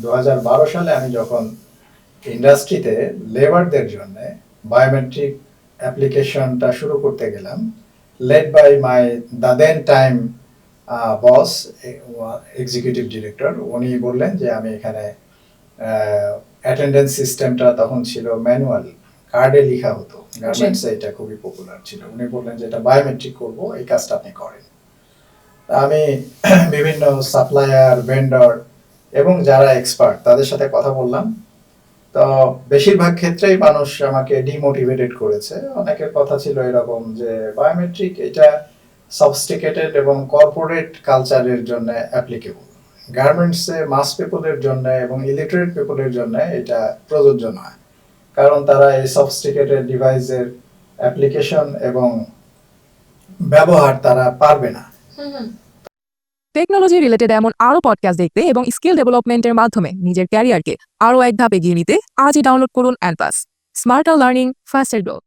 2012 সালে আমি যখন ইন্ডাস্ট্রিতে লেবারদের জন্য বায়োমেট্রিক অ্যাপ্লিকেশনটা শুরু করতে গেলাম, led by my the then time boss, executive director, উনি বললেন যে আমি এখানে অ্যাটেন্ডেন্স সিস্টেমটা তখন ছিল ম্যানুয়াল, কার্ডে লেখা হতো, গার্মেন্টসে এটা খুবই পপুলার ছিল। উনি বললেন যে এটা বায়োমেট্রিক করবো, এই কাজটা আপনি করেন। আমি বিভিন্ন সাপ্লায়ার, ভেন্ডর এবং যারা এক্সপার্ট তাদের সাথে কথা বললাম। তো বেশিরভাগ ক্ষেত্রেই মানুষ আমাকে ডিমোটিভেটেড করেছে। অনেকের কথা ছিল এরকম যে বায়োমেট্রিক এটা সফিস্টিকেটেড এবং কর্পোরেট কালচারের জন্য অ্যাপ্লিকেবল, গার্মেন্টসে মাস পিপলের জন্য এবং ইলিটারেট পিপলের জন্য এটা প্রযোজ্য নয়, কারণ তারা এই সফিস্টিকেটেড ডিভাইসের অ্যাপ্লিকেশন এবং ব্যবহার তারা পারবে না। টেকনোলজি রিলেটেড এমন আরও পডকাস্ট দেখতে এবং স্কিল ডেভেলপমেন্টের মাধ্যমে নিজের ক্যারিয়ারকে আরও এক ধাপ এগিয়ে নিতে আজই ডাউনলোড করুন অ্যানপাস, স্মার্টার লার্নিং, ফাস্টার গ্রোথ।